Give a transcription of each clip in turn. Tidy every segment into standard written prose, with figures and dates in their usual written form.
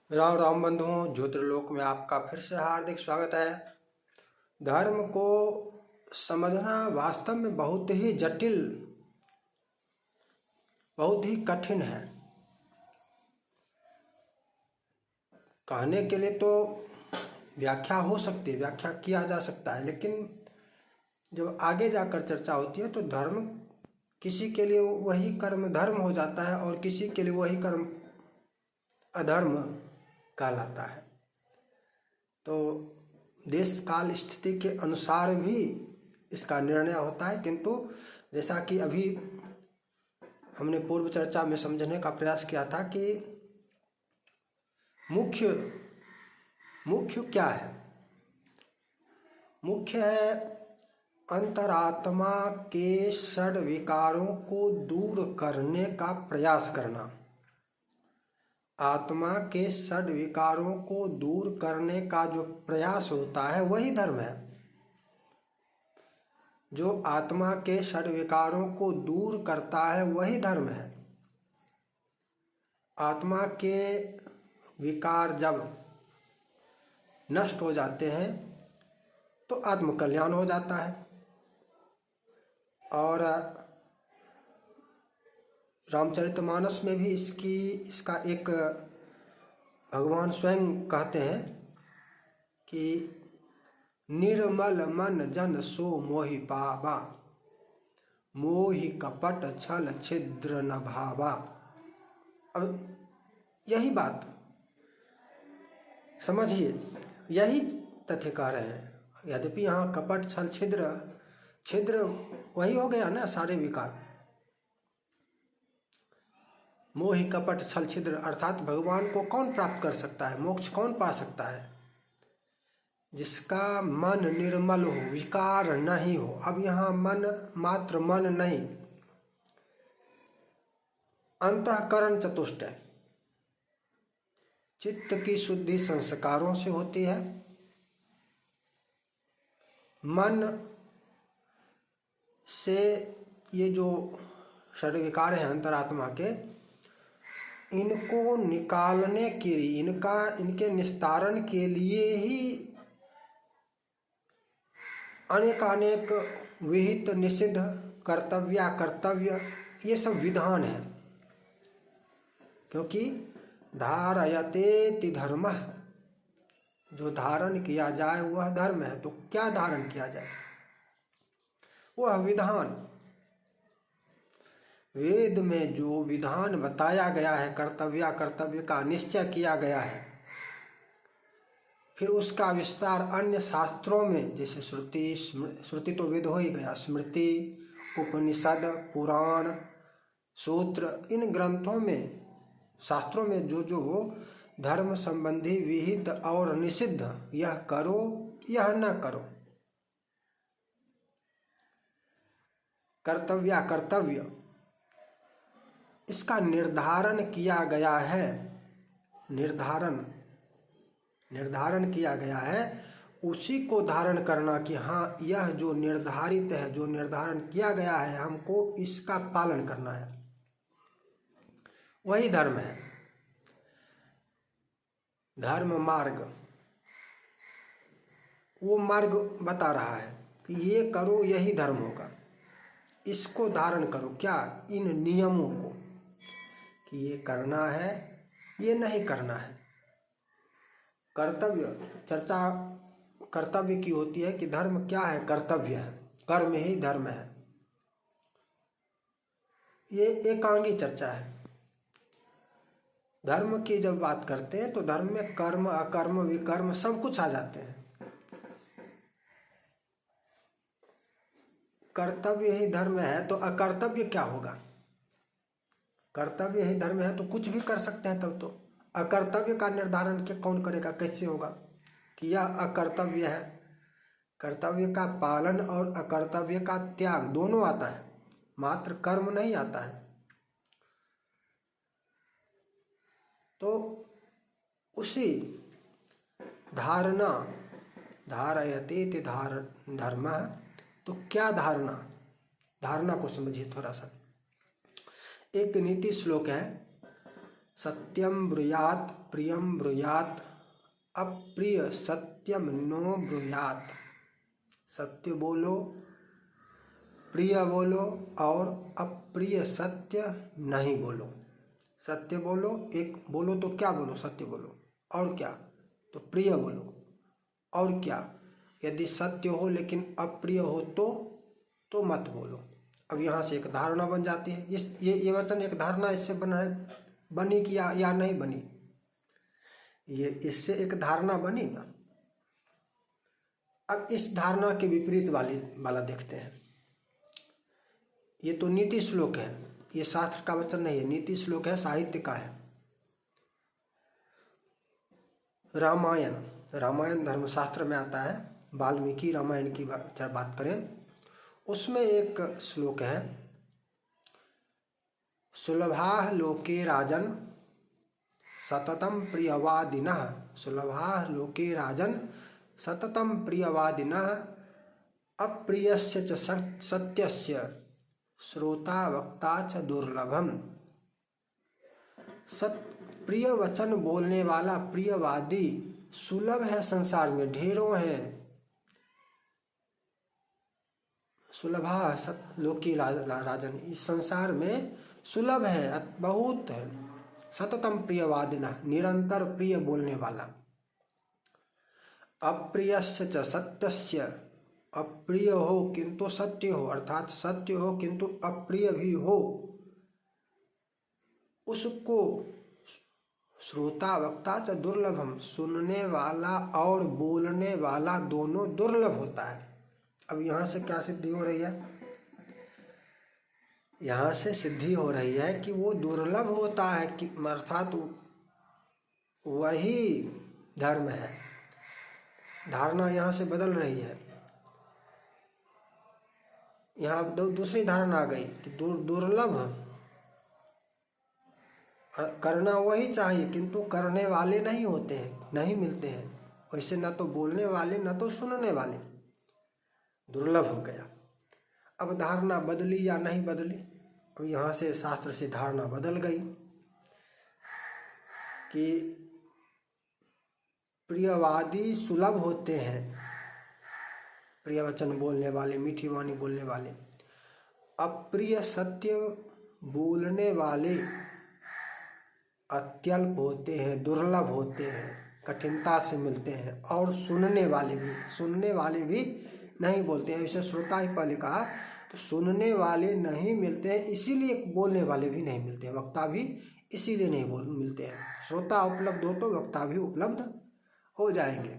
राम राम बंधुओं, ज्योतिर्लोक में आपका फिर से हार्दिक स्वागत है। धर्म को समझना वास्तव में बहुत ही जटिल, बहुत ही कठिन है। कहने के लिए तो व्याख्या हो सकती है, व्याख्या किया जा सकता है, लेकिन जब आगे जाकर चर्चा होती है तो धर्म किसी के लिए वही कर्म धर्म हो जाता है और किसी के लिए वही कर्म अधर्म कहलाता है। तो देश काल स्थिति के अनुसार भी इसका निर्णय होता है, किंतु जैसा कि अभी हमने पूर्व चर्चा में समझने का प्रयास किया था कि मुख्य क्या है। मुख्य है अंतरात्मा के षड विकारों को दूर करने का प्रयास करना। आत्मा के षड विकारों को दूर करने का जो प्रयास होता है वही धर्म है। जो आत्मा के षड विकारों को दूर करता है वही धर्म है। आत्मा के विकार जब नष्ट हो जाते हैं तो आत्म कल्याण हो जाता है। और रामचरितमानस में भी इसका एक भगवान स्वयं कहते हैं कि निर्मल मन जन सो मोहि पावा, मोहि कपट छल छिद्र न भावा। अब यही बात समझिए, यही तथ्य कह रहे हैं। यद्यपि यहाँ कपट छल छिद्र वही हो गया ना, सारे विकार। मोहि कपट छल छिद्र अर्थात भगवान को कौन प्राप्त कर सकता है, मोक्ष कौन पा सकता है? जिसका मन निर्मल हो, विकार नहीं हो। अब यहाँ मन मात्र मन नहीं, अंतःकरण चतुष्ट है। चित्त की शुद्धि संस्कारों से होती है। मन से ये जो षड विकार हैं अंतरात्मा के, इनको निकालने के लिए, इनके निस्तारण के लिए ही अनेक विहित निषिद्ध कर्तव्य ये सब विधान है। क्योंकि धारयतेति धर्मः, जो धारण किया जाए वह धर्म है। तो क्या धारण किया जाए? वह विधान। वेद में जो विधान बताया गया है, कर्तव्य का निश्चय किया गया है, फिर उसका विस्तार अन्य शास्त्रों में, जैसे श्रुति तो वेद हो ही गया, स्मृति, उपनिषद, पुराण, सूत्र, इन ग्रंथों में, शास्त्रों में जो जो धर्म संबंधी विहित और निषिद्ध, यह करो यह न करो, कर्तव्य, इसका निर्धारण किया गया है। निर्धारण किया गया है, उसी को धारण करना कि हाँ, यह जो निर्धारित है, जो निर्धारण किया गया है, हमको इसका पालन करना है, वही धर्म है। धर्म मार्ग, वो मार्ग बता रहा है कि ये करो यही धर्म होगा। इसको धारण करो, क्या? इन नियमों को, कि ये करना है, ये नहीं करना है। चर्चा कर्तव्य की होती है कि धर्म क्या है? कर्तव्य है, कर्म ही धर्म है। ये एकांगी चर्चा है। धर्म की जब बात करते हैं तो धर्म में कर्म, अकर्म, विकर्म सब कुछ आ जाते हैं। कर्तव्य ही धर्म है तो अकर्तव्य क्या होगा? कर्तव्य ही धर्म है तो कुछ भी कर सकते हैं। तब तो अकर्तव्य का निर्धारण क्या कौन करेगा, कैसे होगा कि यह अकर्तव्य है? कर्तव्य का पालन और अकर्तव्य का त्याग दोनों आता है, मात्र कर्म नहीं आता है। तो उसी धारयतेति धर्म, तो क्या धारणा को समझिए थोड़ा सा। एक नीति श्लोक है, सत्यम ब्रूयात प्रियम ब्रूयात अप्रिय सत्यम नो ब्रूयात। सत्य बोलो, प्रिय बोलो और अप्रिय सत्य नहीं बोलो। सत्य बोलो, एक बोलो तो क्या बोलो, सत्य बोलो, और क्या तो प्रिय बोलो, और क्या यदि सत्य हो लेकिन अप्रिय हो तो मत बोलो। अब यहाँ से एक धारणा बन जाती है। ये वचन एक धारणा इससे बनी कि या नहीं बनी, ये इससे एक धारणा बनी ना। अब इस धारणा के विपरीत वाला देखते हैं। ये तो नीति श्लोक है, ये शास्त्र का वचन नहीं है, नीति श्लोक है, साहित्य का है। रामायण धर्मशास्त्र में आता है। वाल्मीकि रामायण की बात करें, उसमें एक श्लोक है, सुलभाः लोके राजन् सततं प्रियवादिनः। सुलभाः लोके राजन् सततं प्रियवादिनः अप्रियस्य च सत्यस्य श्रोता वक्ता च दुर्लभम। प्रिय वचन बोलने वाला प्रियवादी सुलभ है, संसार में ढेरों है। सुलभा लोकी राजन, इस संसार में सुलभ है, बहुत है। सततम प्रियवादिना, निरंतर प्रिय बोलने वाला। अप्रियस्य च सत्यस्य, अप्रिय हो किंतु सत्य हो, अर्थात सत्य हो किंतु अप्रिय भी हो, उसको श्रोता वक्ता च दुर्लभम, सुनने वाला और बोलने वाला दोनों दुर्लभ होता है। अब यहाँ से क्या सिद्धि हो रही है? यहाँ से सिद्धि हो रही है कि वो दुर्लभ होता है, कि अर्थात वही धर्म है। धारणा यहाँ से बदल रही है। यहाँ दूसरी धारणा आ गई कि दुर्लभ करना वही चाहिए, किंतु करने वाले नहीं होते हैं, नहीं मिलते हैं। वैसे न तो बोलने वाले न तो सुनने वाले, दुर्लभ हो गया। अब धारणा बदली या नहीं बदली? अब यहाँ से शास्त्र से धारणा बदल गई कि प्रियवादी सुलभ होते हैं, प्रिय वचन बोलने वाले, मीठी वाणी बोलने वाले। अप्रिय सत्य बोलने वाले अत्यल्प होते हैं, दुर्लभ होते हैं, कठिनता से मिलते हैं। और सुनने वाले भी नहीं बोलते हैं। इसे श्रोता ही पहले कहा, तो सुनने वाले नहीं मिलते हैं, इसीलिए बोलने वाले भी नहीं मिलते हैं, वक्ता भी इसीलिए नहीं मिलते हैं। श्रोता उपलब्ध हो तो वक्ता भी उपलब्ध हो जाएंगे।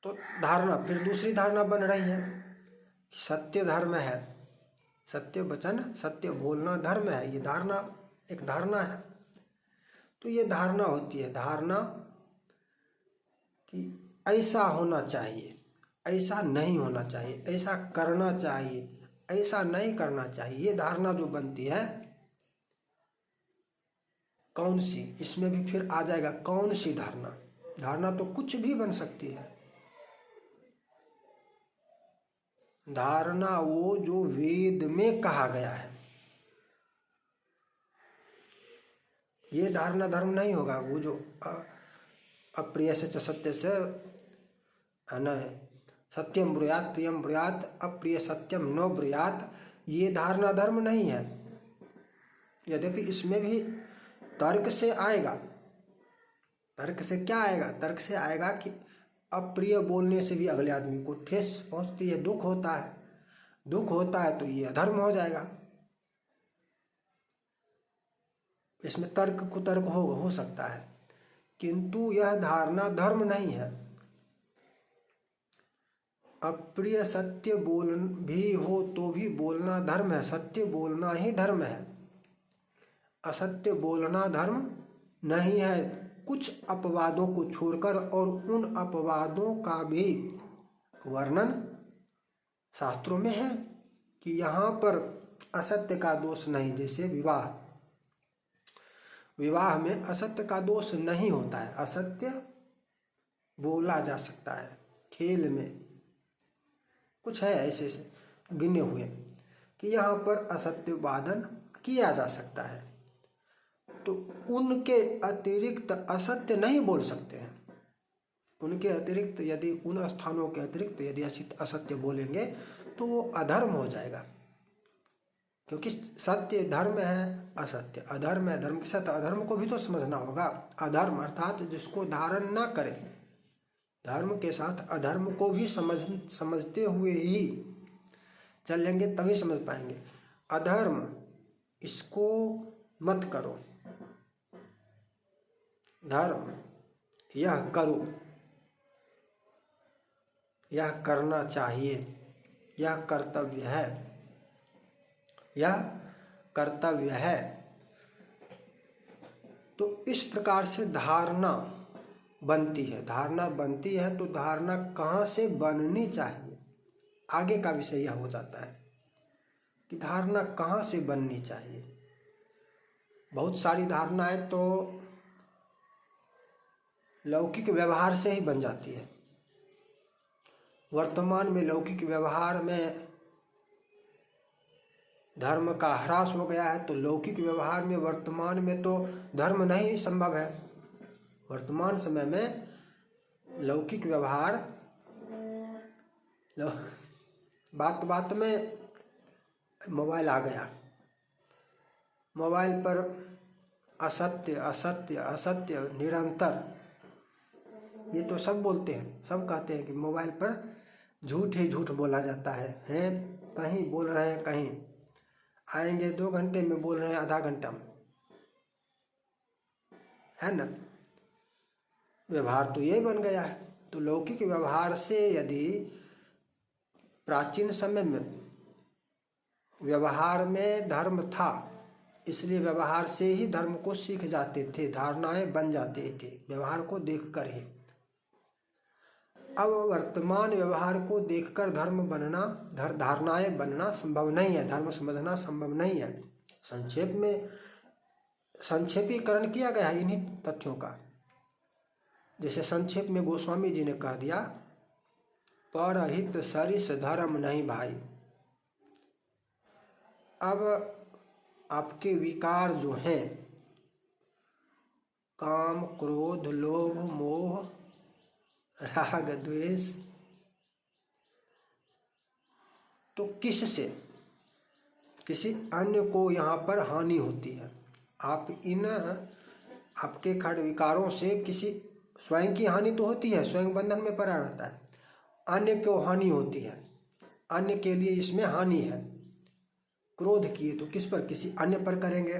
तो धारणा, फिर दूसरी धारणा बन रही है, सत्य धर्म है, सत्य वचन सत्य बोलना धर्म है। ये धारणा एक धारणा है। तो ये धारणा होती है, धारणा कि ऐसा होना चाहिए, ऐसा नहीं होना चाहिए, ऐसा करना चाहिए, ऐसा नहीं करना चाहिए। ये धारणा जो बनती है, कौन सी, इसमें भी फिर आ जाएगा कौन सी धारणा। धारणा तो कुछ भी बन सकती है। धारणा वो जो वेद में कहा गया है, ये धारणा धर्म नहीं होगा। वो जो अप्रिय से च सत्य से न सत्यम ब्रूयात प्रियम ब्रूयात अप्रिय सत्यम न ब्रूयात, ये धारणा धर्म नहीं है। यद्यपि इसमें भी तर्क से आएगा। तर्क से क्या आएगा? तर्क से आएगा कि अप्रिय बोलने से भी अगले आदमी को ठेस पहुंचती है, दुख होता है। दुख होता है तो ये अधर्म हो जाएगा। इसमें तर्क कुतर्क हो सकता है, किंतु यह धारणा धर्म नहीं है। अप्रिय सत्य बोल भी हो तो भी बोलना धर्म है, सत्य बोलना ही धर्म है। असत्य बोलना धर्म नहीं है, कुछ अपवादों को छोड़कर। और उन अपवादों का भी वर्णन शास्त्रों में है कि यहाँ पर असत्य का दोष नहीं। जैसे विवाह में असत्य का दोष नहीं होता है, असत्य बोला जा सकता है। खेल में कुछ है ऐसे गिने हुए कि यहाँ पर असत्य वादन किया जा सकता है। तो उनके अतिरिक्त असत्य नहीं बोल सकते हैं। उनके अतिरिक्त यदि उन स्थानों के अतिरिक्त यदि असत्य बोलेंगे तो वो अधर्म हो जाएगा, क्योंकि सत्य धर्म है, असत्य अधर्म है। धर्म के साथ अधर्म को भी तो समझना होगा। अधर्म अर्थात जिसको धारण ना करे, धर्म के साथ अधर्म को भी समझते हुए ही चलेंगे तभी समझ पाएंगे। अधर्म इसको मत करो, धर्म यह करो, यह करना चाहिए, यह कर्तव्य है, यह कर्तव्य है। तो इस प्रकार से धारणा बनती है। धारणा बनती है तो धारणा कहाँ से बननी चाहिए, आगे का विषय यह हो जाता है कि धारणा कहाँ से बननी चाहिए। बहुत सारी धारणाएं तो लौकिक व्यवहार से ही बन जाती है। वर्तमान में लौकिक व्यवहार में धर्म का ह्रास हो गया है, तो लौकिक व्यवहार में वर्तमान में तो धर्म नहीं संभव है। वर्तमान समय में लौकिक व्यवहार बात बात में मोबाइल आ गया, मोबाइल पर असत्य असत्य असत्य निरंतर, ये तो सब बोलते हैं, सब कहते हैं कि मोबाइल पर झूठ ही झूठ बोला जाता है। कहीं बोल रहे हैं, कहीं आएंगे 2 घंटे में, बोल रहे हैं आधा घंटा में, है ना। व्यवहार तो ये बन गया है। तो लौकिक व्यवहार से यदि प्राचीन समय में व्यवहार में धर्म था, इसलिए व्यवहार से ही धर्म को सीख जाते थे, धारणाएं बन जाते थे व्यवहार को देखकर ही। अब वर्तमान व्यवहार को देखकर धर्म बनना, धारणाएं बनना संभव नहीं है, धर्म समझना संभव नहीं है। संक्षेप में संक्षेपीकरण किया गया है इन्हीं तथ्यों का। जैसे संक्षेप में गोस्वामी जी ने कह दिया, परहित सरिस धर्म नहीं भाई। अब आपके विकार जो हैं, काम क्रोध लोभ मोह राग द्वेष, तो किससे, किसी अन्य को यहाँ पर हानि होती है। आप इन आपके खड़ विकारों से किसी स्वयं की हानि तो होती है, स्वयं बंधन में पड़ा रहता है, अन्य को हानि होती है, अन्य के लिए इसमें हानि है। क्रोध किए तो किस पर, किसी अन्य पर करेंगे।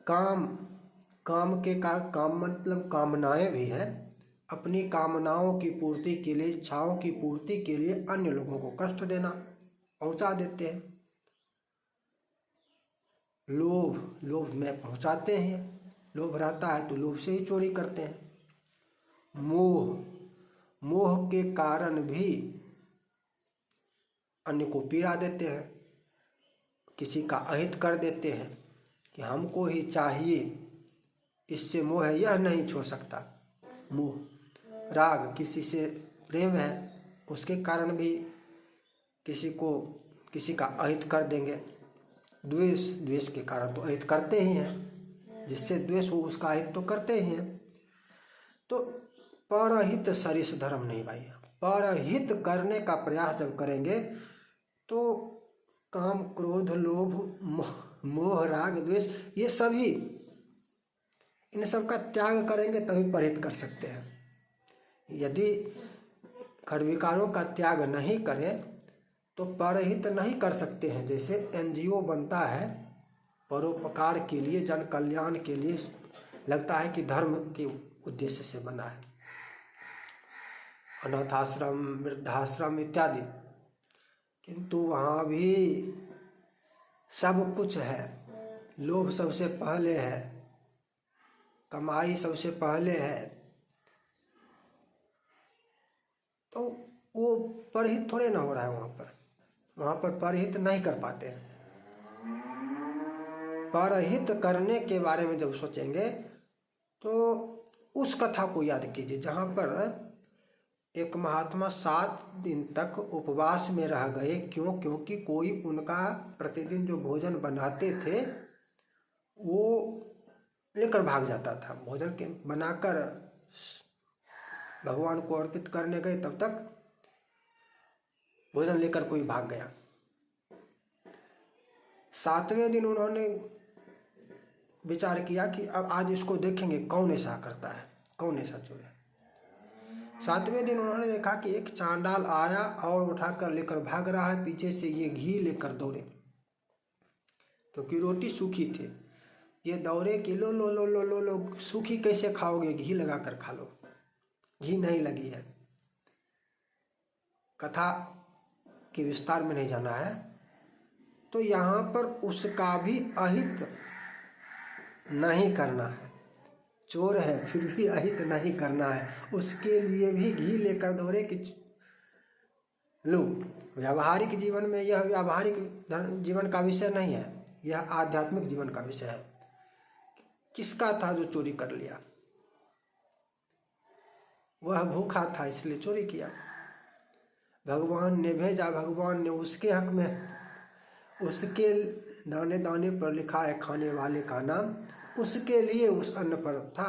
काम के काम मतलब कामनाएं भी हैं, अपनी कामनाओं की पूर्ति के लिए, इच्छाओं की पूर्ति के लिए अन्य लोगों को कष्ट देना, पहुंचा देते हैं। लोभ में पहुंचाते हैं, लोभ रहता है तो लोभ से ही चोरी करते हैं। मोह के कारण भी अन्य को पीड़ा देते हैं, किसी का अहित कर देते हैं कि हमको ही चाहिए, इससे मोह है, यह नहीं छोड़ सकता। मोह, राग, किसी से प्रेम है, उसके कारण भी किसी का अहित कर देंगे। द्वेष के कारण तो अहित करते ही हैं, जिससे द्वेष हो उसका अहित तो करते ही हैं। तो परहित सरिस धर्म नहीं भाई। परहित करने का प्रयास जब करेंगे तो काम क्रोध लोभ मोह राग द्वेष, ये सभी, इन सब का त्याग करेंगे तभी परहित कर सकते हैं। यदि खड़विकारों का त्याग नहीं करें तो परहित नहीं कर सकते हैं। जैसे एनजीओ बनता है परोपकार के लिए, जन कल्याण के लिए, लगता है कि धर्म के उद्देश्य से बना है, अनाथाश्रम वृद्धाश्रम इत्यादि, किंतु वहाँ भी सब कुछ है। लोभ सबसे पहले है, कमाई सबसे पहले है, तो वो परहित थोड़े ना हो रहा है। वहाँ पर परहित नहीं कर पाते हैं। परहित करने के बारे में जब सोचेंगे तो उस कथा को याद कीजिए जहाँ पर एक महात्मा 7 दिन तक उपवास में रह गए। क्योंकि कोई उनका प्रतिदिन जो भोजन बनाते थे वो लेकर भाग जाता था। भोजन के बनाकर भगवान को अर्पित करने गए, तब तक भोजन लेकर कोई भाग गया। 7वें दिन उन्होंने विचार किया कि अब आज इसको देखेंगे कौन ऐसा करता है, कौन ऐसा चोर है। 7वें दिन उन्होंने देखा कि एक चांडाल आया और उठाकर लेकर भाग रहा है, पीछे से ये घी लेकर दौड़े, क्योंकि रोटी सूखी थी। ये दौड़े कि लो लो लो लो लो लो, सूखी कैसे खाओगे, घी लगा कर खा लो, घी नहीं लगी है। कथा के विस्तार में नहीं जाना है। तो यहाँ पर उसका भी अहित नहीं करना है। चोर है फिर भी अहित नहीं करना है, उसके लिए भी घी लेकर दौड़े कि लो। व्यावहारिक जीवन में यह व्यावहारिक जीवन का विषय नहीं है, यह आध्यात्मिक जीवन का विषय है। किसका था जो चोरी कर लिया? वह भूखा था इसलिए चोरी किया। भगवान ने भेजा, भगवान ने उसके हक में, उसके दाने दाने पर लिखा है खाने वाले का नाम, उसके लिए उस अन्न पर था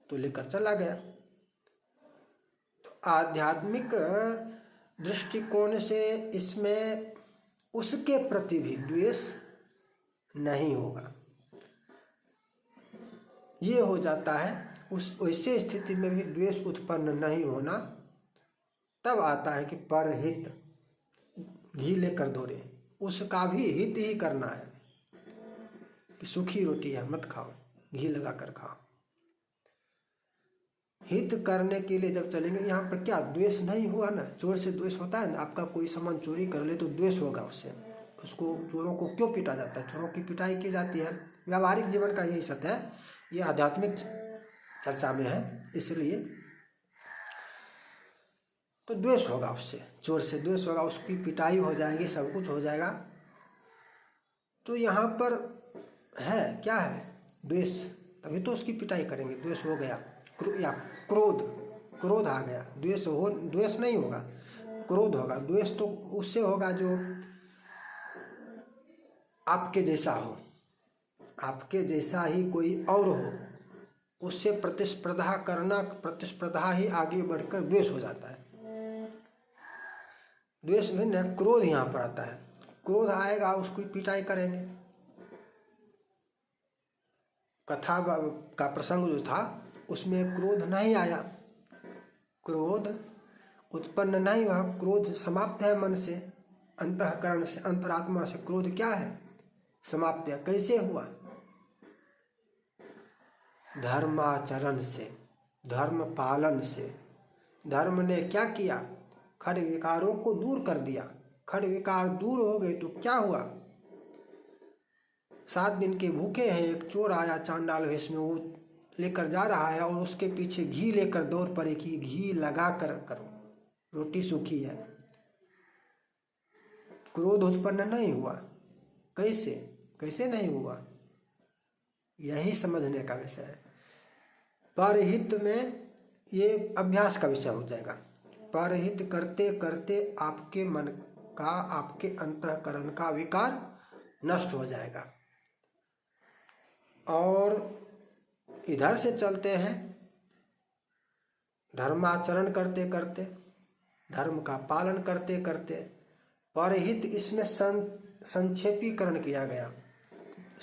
तो लेकर चला गया। तो आध्यात्मिक दृष्टिकोण से इसमें उसके प्रति भी द्वेष नहीं होगा। ये हो जाता है, उस वैसे स्थिति में भी द्वेष उत्पन्न नहीं होना तब आता है कि परहित, घी लेकर दौड़े, उसका भी हित ही करना है कि सूखी रोटी है मत खाओ, घी लगा कर खाओ। हित करने के लिए जब चलेंगे, यहाँ पर क्या द्वेष नहीं हुआ ना। चोर से द्वेष होता है ना, आपका कोई सामान चोरी कर ले तो द्वेष होगा उससे। उसको, चोरों को क्यों पीटा जाता है? चोरों की पिटाई की जाती है। व्यावहारिक जीवन का यही सत्य है, ये आध्यात्मिक चर्चा में है, इसलिए तो द्वेष होगा उससे, चोर से द्वेष होगा, उसकी पिटाई हो जाएगी, सब कुछ हो जाएगा। तो यहाँ पर है क्या है? द्वेष, तभी तो उसकी पिटाई करेंगे। द्वेष हो गया, या क्रोध, क्रोध आ गया। द्वेष नहीं होगा, क्रोध होगा। द्वेष तो उससे होगा जो आपके जैसा हो, आपके जैसा ही कोई और हो, उससे प्रतिस्पर्धा करना, प्रतिस्पर्धा ही आगे बढ़कर द्वेष हो जाता है। द्वेष में न क्रोध यहाँ पर आता है। क्रोध आएगा, उसकी पिटाई करेंगे। कथा का प्रसंग जो था उसमें क्रोध नहीं आया, क्रोध उत्पन्न नहीं हुआ, क्रोध समाप्त है मन से, अंतःकरण से, अंतरात्मा से। क्रोध क्या है? समाप्त है। कैसे हुआ? धर्माचरण से, धर्म पालन से। धर्म ने क्या किया? खड विकारों को दूर कर दिया। खड विकार दूर हो गए तो क्या हुआ? 7 दिन के भूखे हैं, एक चोर आया चांडाल वेश में, वो लेकर जा रहा है और उसके पीछे घी लेकर दौड़ पड़े कि घी लगा कर करो, रोटी सूखी है। क्रोध उत्पन्न नहीं हुआ। कैसे? कैसे नहीं हुआ? यही समझने का विषय है। परहित में ये अभ्यास का विषय हो जाएगा। परहित करते करते आपके मन का, आपके अंतःकरण का विकार नष्ट हो जाएगा। और इधर से चलते हैं, धर्माचरण करते करते, धर्म का पालन करते करते। परहित इसमें संक्षेपीकरण किया गया।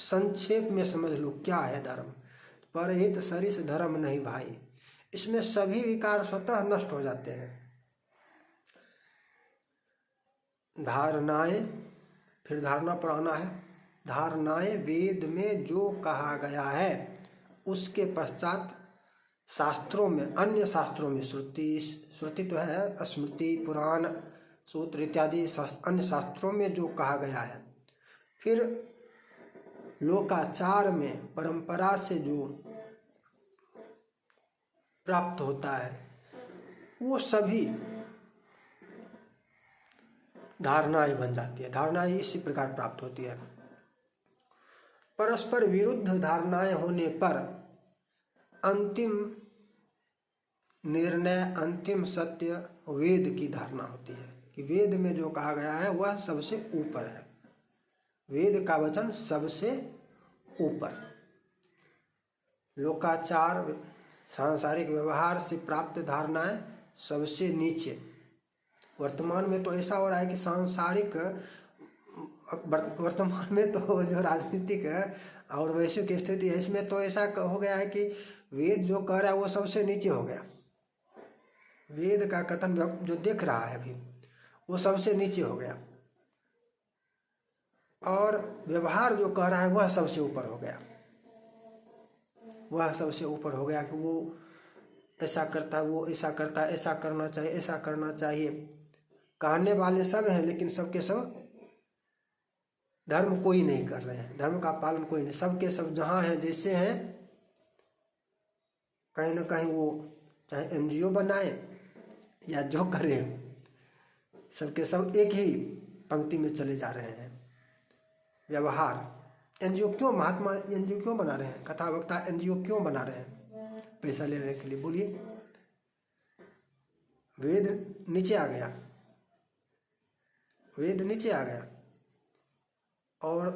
संक्षेप में समझ लो क्या है धर्म। परहित सरिस धर्म नहीं भाई, इसमें सभी विकार स्वतः नष्ट हो जाते हैं। धारणाएं, फिर धारणा पर आना है। धारणाएं वेद में जो कहा गया है उसके पश्चात शास्त्रों में, अन्य शास्त्रों में, श्रुति तो है, स्मृति, पुराण, सूत्र इत्यादि अन्य शास्त्रों में जो कहा गया है, फिर लोकाचार में, परंपरा से जो प्राप्त होता है, वो सभी धारणाएं बन जाती है। धारणाएं इसी प्रकार प्राप्त होती है। परस्पर विरुद्ध धारणाएं होने पर अंतिम निर्णय, अंतिम सत्य वेद की धारणा होती है कि वेद में जो कहा गया है वह सबसे ऊपर है। वेद का वचन सबसे ऊपर, लोकाचार सांसारिक व्यवहार से प्राप्त धारणाएं सबसे नीचे। वर्तमान में तो ऐसा हो रहा है कि सांसारिक, वर्तमान में तो जो राजनीतिक और वैश्विक स्थिति है इसमें तो ऐसा हो गया है कि वेद जो कह रहा है वो सबसे नीचे हो गया। वेद का कथन जो देख रहा है अभी वो सबसे नीचे हो गया, और व्यवहार जो कह रहा है वह सबसे ऊपर हो गया। वह सबसे ऊपर हो गया कि वो ऐसा करता है, वो ऐसा करता है, ऐसा करना चाहिए, ऐसा करना चाहिए। कहने वाले सब हैं लेकिन सबके सब धर्म कोई नहीं कर रहे हैं, धर्म का पालन कोई नहीं। सबके सब जहाँ हैं जैसे हैं, कहीं ना कहीं वो चाहे एनजीओ बनाए या जो करे, सबके सब एक ही पंक्ति में चले जा रहे हैं। व्यवहार, एनजीओ क्यों, महात्मा एनजीओ क्यों बना रहे हैं, कथा वक्ता एनजीओ क्यों बना रहे हैं? पैसा लेने के लिए। बोलिए, वेद नीचे आ गया, वेद नीचे आ गया, और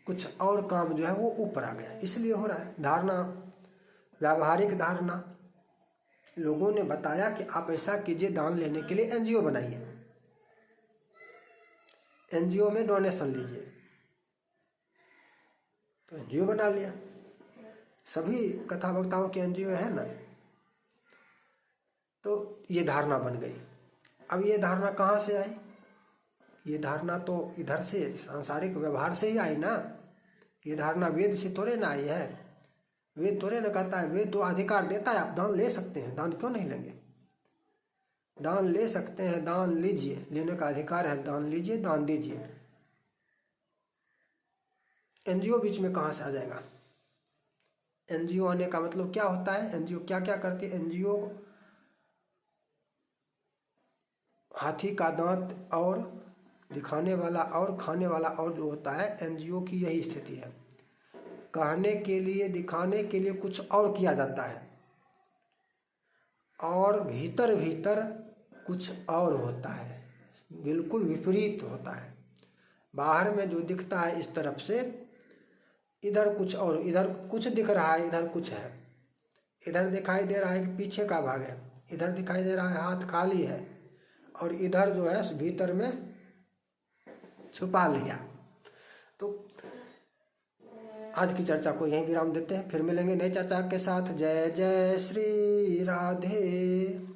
कुछ और काम जो है वो ऊपर आ गया, इसलिए हो रहा है। धारणा, व्यावहारिक धारणा, लोगों ने बताया कि आप ऐसा कीजिए, दान लेने के लिए एनजीओ बनाइए, एनजीओ में डोनेशन लीजिए, तो एनजीओ बना लिया। सभी कथा वक्ताओं के एनजीओ है ना, तो ये धारणा बन गई। अब ये धारणा कहाँ से आई? ये धारणा तो इधर से, सांसारिक व्यवहार से ही आई ना। ये धारणा वेद से थोड़े ना आई है। वेद थोड़े ना कहता है, वेद तो अधिकार देता है, आप दान ले सकते हैं, दान क्यों नहीं लेंगे? दान ले सकते हैं, दान लीजिए, लेने का अधिकार है, दान लीजिए, दान दीजिए। एनजीओ बीच में कहाँ से आ जाएगा? एनजीओ आने का मतलब क्या होता है? एनजीओ क्या क्या करती है? एनजीओ हाथी का दांत और दिखाने वाला और खाने वाला और जो होता है, एनजीओ की यही स्थिति है। कहने के लिए, दिखाने के लिए कुछ और किया जाता है, और भीतर भीतर कुछ और होता है, बिल्कुल विपरीत होता है। बाहर में जो दिखता है इस तरफ से, इधर कुछ और, इधर कुछ दिख रहा है, इधर कुछ है। इधर दिखाई दे रहा है कि पीछे का भाग है, इधर दिखाई दे रहा है हाथ खाली है, और इधर जो है भीतर में छुपा लिया। तो आज की चर्चा को यहीं विराम देते हैं, फिर मिलेंगे नई चर्चा के साथ। जय जय श्री राधे।